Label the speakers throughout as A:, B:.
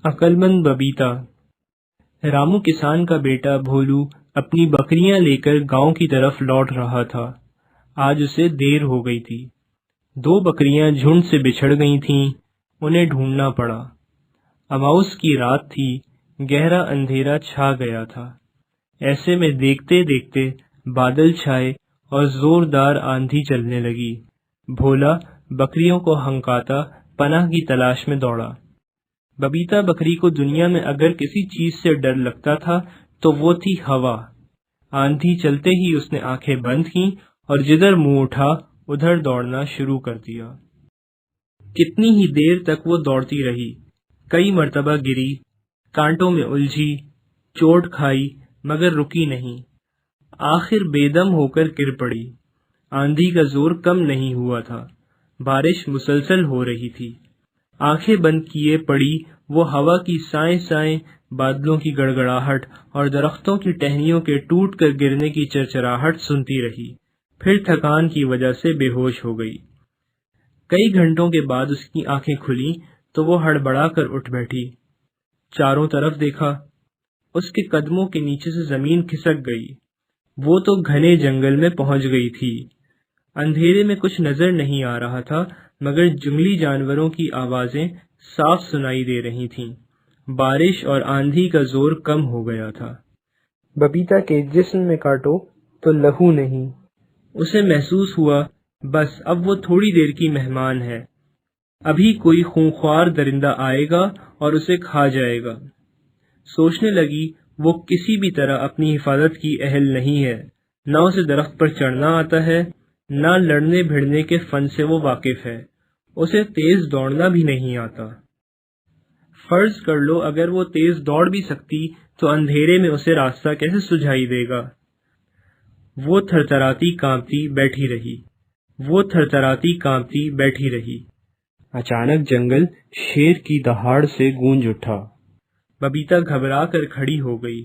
A: عقلمند ببیتا۔ رامو کسان کا بیٹا بھولو اپنی بکریاں لے کر گاؤں کی طرف لوٹ رہا تھا۔ آج اسے دیر ہو گئی تھی۔ 2 بکریاں جھنڈ سے بچھڑ گئی تھیں، انہیں ڈھونڈنا پڑا۔ اماؤس کی رات تھی، گہرا اندھیرا چھا گیا تھا۔ ایسے میں دیکھتے دیکھتے بادل چھائے اور زوردار آندھی چلنے لگی۔ بھولا بکریوں کو ہنکاتا پناہ کی تلاش میں دوڑا۔ ببیتا بکری کو دنیا میں اگر کسی چیز سے ڈر لگتا تھا تو وہ تھی ہوا۔ آندھی چلتے ہی اس نے آنکھیں بند کیں اور جدھر منہ اٹھا ادھر دوڑنا شروع کر دیا۔ کتنی ہی دیر تک وہ دوڑتی رہی، کئی مرتبہ گری، کانٹوں میں الجھی، چوٹ کھائی، مگر رکی نہیں۔ آخر بے دم ہو کر گر پڑی۔ آندھی کا زور کم نہیں ہوا تھا، بارش مسلسل ہو رہی تھی۔ آنکھیں بند کیے پڑی وہ ہوا کی سائیں سائیں، بادلوں کی گڑگڑاہٹ اور درختوں کی ٹہنیوں کے ٹوٹ کر گرنے کی چرچراہٹ سنتی رہی، پھر تھکان کی وجہ سے بے ہوش ہو گئی۔ کئی گھنٹوں کے بعد اس کی آنکھیں کھلیں تو وہ ہڑبڑا کر اٹھ بیٹھی۔ چاروں طرف دیکھا، اس کے قدموں کے نیچے سے زمین کھسک گئی۔ وہ تو گھنے جنگل میں پہنچ گئی تھی۔ اندھیرے میں کچھ نظر نہیں آ رہا تھا، مگر جنگلی جانوروں کی آوازیں صاف سنائی دے رہی تھیں۔ بارش اور آندھی کا زور کم ہو گیا تھا۔ ببیتا کے جسم میں کاٹو تو لہو نہیں۔ اسے محسوس ہوا بس اب وہ تھوڑی دیر کی مہمان ہے، ابھی کوئی خونخوار درندہ آئے گا اور اسے کھا جائے گا۔ سوچنے لگی وہ کسی بھی طرح اپنی حفاظت کی اہل نہیں ہے، نہ اسے درخت پر چڑھنا آتا ہے، نہ لڑنے بھیڑنے کے فن سے وہ واقف ہے، اسے تیز دوڑنا بھی نہیں آتا۔ فرض کر لو اگر وہ تیز دوڑ بھی سکتی تو اندھیرے میں اسے راستہ کیسے سجھائی دے گا؟ وہ تھرتھراتی کانپتی بیٹھی رہی، وہ تھرتھراتی کانپتی بیٹھی رہی۔ اچانک جنگل شیر کی دہاڑ سے گونج اٹھا۔ ببیتا گھبرا کر کھڑی ہو گئی۔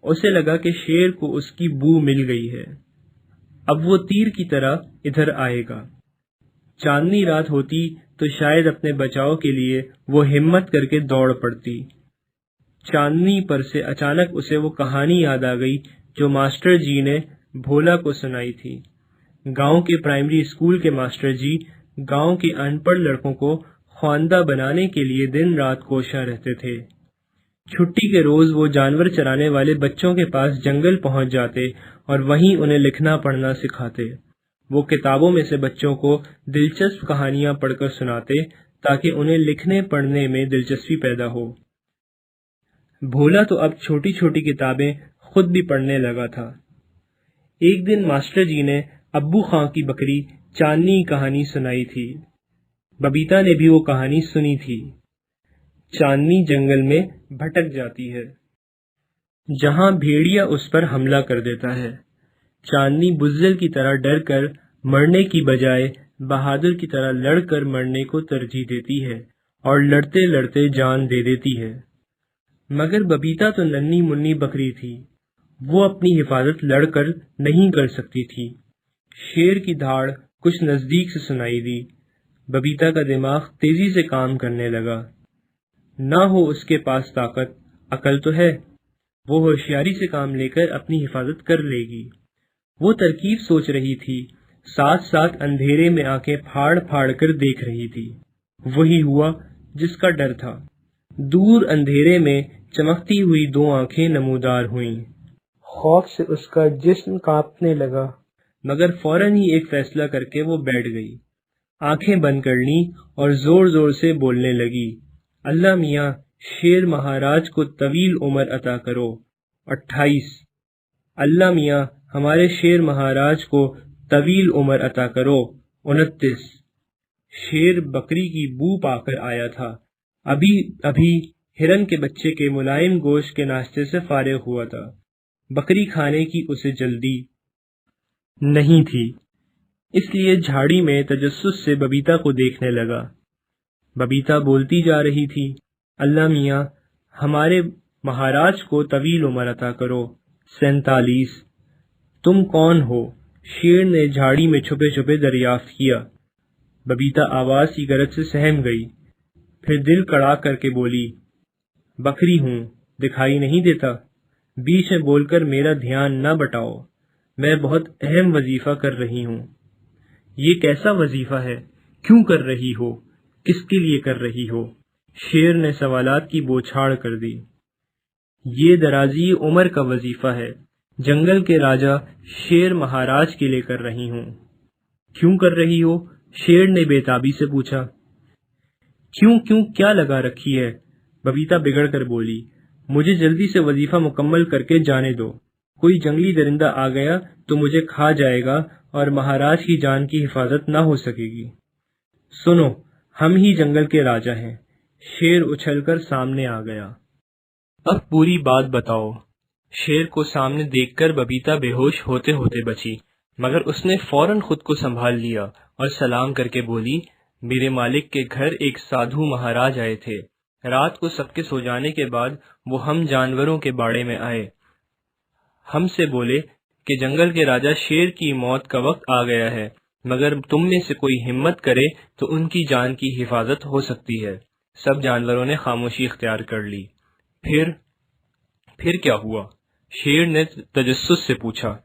A: اسے لگا کہ شیر کو اس کی بو مل گئی ہے، اب وہ تیر کی طرح ادھر آئے گا۔ چاندنی رات ہوتی تو شاید اپنے بچاؤ کے لیے وہ ہمت کر کے دوڑ پڑتی۔ چاندنی پر سے اچانک اسے وہ کہانی یاد آ گئی جو ماسٹر جی نے بھولا کو سنائی تھی۔ گاؤں کے پرائمری اسکول کے ماسٹر جی گاؤں کے ان پڑھ لڑکوں کو خواندہ بنانے کے لیے دن رات کوشاں رہتے تھے۔ چھٹی کے روز وہ جانور چرانے والے بچوں کے پاس جنگل پہنچ جاتے اور وہیں انہیں لکھنا پڑھنا سکھاتے۔ وہ کتابوں میں سے بچوں کو دلچسپ کہانیاں پڑھ کر سناتے تاکہ انہیں لکھنے پڑھنے میں دلچسپی پیدا ہو۔ بھولا تو اب چھوٹی چھوٹی کتابیں خود بھی پڑھنے لگا تھا۔ ایک دن ماسٹر جی نے ابو خاں کی بکری چاندنی کہانی سنائی تھی۔ ببیتا نے بھی وہ کہانی سنی تھی۔ چاندنی جنگل میں بھٹک جاتی ہے، جہاں بھیڑیا اس پر حملہ کر دیتا ہے۔ چاندنی بزدل کی طرح ڈر کر مرنے کی بجائے بہادر کی طرح لڑ کر مرنے کو ترجیح دیتی ہے اور لڑتے لڑتے جان دے دیتی ہے۔ مگر ببیتا تو ننھی منی بکری تھی، وہ اپنی حفاظت لڑ کر نہیں کر سکتی تھی۔ شیر کی دھاڑ کچھ نزدیک سے سنائی دی۔ ببیتا کا دماغ تیزی سے کام کرنے لگا۔ نہ ہو اس کے پاس طاقت، عقل تو ہے، وہ ہوشیاری سے کام لے کر اپنی حفاظت کر لے گی۔ وہ ترکیب سوچ رہی تھی، ساتھ ساتھ اندھیرے میں آنکھیں پھاڑ پھاڑ کر دیکھ رہی تھی۔ وہی ہوا جس کا ڈر تھا۔ دور اندھیرے میں چمکتی ہوئی 2 آنکھیں نمودار ہوئیں۔ خوف سے اس کا جسم کانپنے لگا، مگر فوراً ہی ایک فیصلہ کر کے وہ بیٹھ گئی۔ آنکھیں بند کر لیں اور زور زور سے بولنے لگی، اللہ میاں شیر مہاراج کو طویل عمر عطا کرو۔ 28۔ اللہ میاں ہمارے شیر مہاراج کو طویل عمر عطا کرو۔ 29۔ شیر بکری کی بو پا کر آیا تھا، ابھی ابھی ہرن کے بچے کے ملائم گوشت کے ناشتے سے فارغ ہوا تھا۔ بکری کھانے کی اسے جلدی نہیں تھی، اس لیے جھاڑی میں تجسس سے ببیتا کو دیکھنے لگا۔ ببیتا بولتی جا رہی تھی، اللہ میاں ہمارے مہاراج کو طویل عمر عطا کرو۔ 47۔ تم کون ہو؟ شیر نے جھاڑی میں چھپے چھپے دریافت کیا۔ ببیتا آواز کی غرض سے سہم گئی، پھر دل کڑا کر کے بولی، بکری ہوں، دکھائی نہیں دیتا؟ بیچ میں بول کر میرا دھیان نہ بٹاؤ، میں بہت اہم وظیفہ کر رہی ہوں۔ یہ کیسا وظیفہ ہے؟ کیوں کر رہی ہو؟ کس کے لیے کر رہی ہو؟ شیر نے سوالات کی بوچھاڑ کر دی۔ یہ درازی عمر کا وظیفہ ہے، جنگل کے راجا شیر مہاراج کے لیے کر رہی ہوں۔ کیوں کر رہی ہو؟ شیر نے بے تابی سے پوچھا۔ کیوں کیا لگا رکھی ہے؟ ببیتا بگڑ کر بولی۔ مجھے جلدی سے وظیفہ مکمل کر کے جانے دو، کوئی جنگلی درندہ آ گیا تو مجھے کھا جائے گا اور مہاراج کی جان کی حفاظت نہ ہو سکے گی۔ سنو، ہم ہی جنگل کے راجا ہیں۔ شیر اچھل کر سامنے آ گیا۔ اب پوری بات بتاؤ۔ شیر کو سامنے دیکھ کر ببیتا بے ہوش ہوتے ہوتے بچی، مگر اس نے فوراً خود کو سنبھال لیا اور سلام کر کے بولی، میرے مالک کے گھر ایک سادھو مہاراج آئے تھے۔ رات کو سب کے سو جانے کے بعد وہ ہم جانوروں کے باڑے میں آئے، ہم سے بولے کہ جنگل کے راجا شیر کی موت کا وقت آ گیا ہے، مگر تم میں سے کوئی ہمت کرے تو ان کی جان کی حفاظت ہو سکتی ہے۔ سب جانوروں نے خاموشی اختیار کر لی۔ پھر کیا ہوا؟ شیر نے تجسس سے پوچھا۔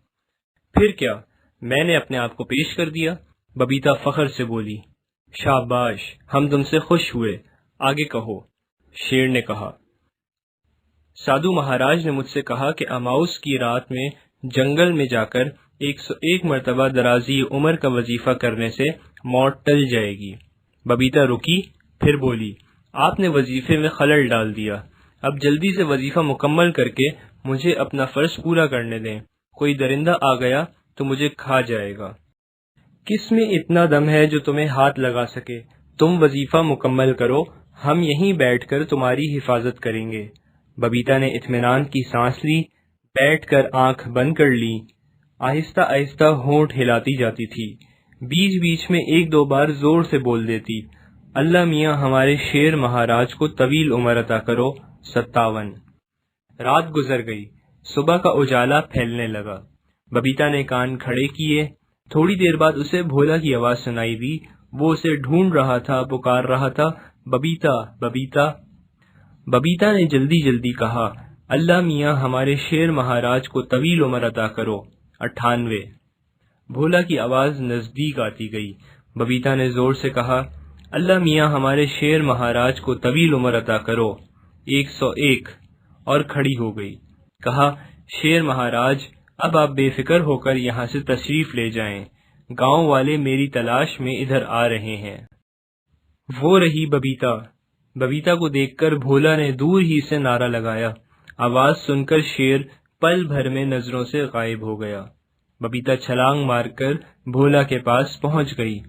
A: پھر کیا؟ میں نے اپنے آپ کو پیش کر دیا، ببیتا فخر سے بولی۔ شاباش، ہم تم سے خوش ہوئے، آگے کہو۔ شیر نے کہا، سادھو مہاراج نے مجھ سے کہا کہ اماؤس کی رات میں جنگل میں جا کر 101 مرتبہ درازی عمر کا وظیفہ کرنے سے موت ٹل جائے گی۔ ببیتا رکی، پھر بولی، آپ نے وظیفے میں خلل ڈال دیا، اب جلدی سے وظیفہ مکمل کر کے مجھے اپنا فرض پورا کرنے دیں، کوئی درندہ آ گیا تو مجھے کھا جائے گا۔ کس میں اتنا دم ہے جو تمہیں ہاتھ لگا سکے؟ تم وظیفہ مکمل کرو، ہم یہیں بیٹھ کر تمہاری حفاظت کریں گے۔ ببیتا نے اطمینان کی سانس لی، بیٹھ کر آنکھ بند کر لی، آہستہ آہستہ ہونٹ ہلاتی جاتی تھی، بیچ بیچ میں ایک دو بار زور سے بول دیتی، اللہ میاں ہمارے شیر مہاراج کو طویل عمر عطا کرو۔ 57۔ رات گزر گئی، صبح کا اجالا پھیلنے لگا۔ ببیتا نے کان کھڑے کیے، تھوڑی دیر بعد اسے بھولا کی آواز سنائی دی، وہ اسے ڈھونڈ رہا تھا، پکار رہا تھا، ببیتا ببیتا۔ ببیتا نے جلدی جلدی کہا، اللہ میاں ہمارے شیر مہاراج کو طویل عمر عطا کرو۔ 98۔ بھولا کی آواز نزدیک آتی گئی، ببیتا نے زور سے کہا، اللہ میاں ہمارے شیر مہاراج کو طویل عمر عطا کرو۔ 101۔ اور کھڑی ہو گئی، کہا، شیر مہاراج اب آپ بے فکر ہو کر یہاں سے تشریف لے جائیں، گاؤں والے میری تلاش میں ادھر آ رہے ہیں۔ وہ رہی ببیتا۔ ببیتا کو دیکھ کر بھولا نے دور ہی سے نعرہ لگایا، آواز سن کر شیر پل بھر میں نظروں سے غائب ہو گیا۔ ببیتا چھلانگ مار کر بھولا کے پاس پہنچ گئی۔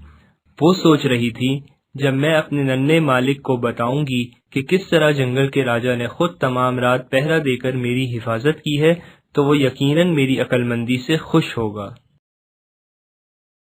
A: وہ سوچ رہی تھی، جب میں اپنے ننھے مالک کو بتاؤں گی کہ کس طرح جنگل کے راجا نے خود تمام رات پہرا دے کر میری حفاظت کی ہے تو وہ یقیناً میری عقل مندی سے خوش ہوگا۔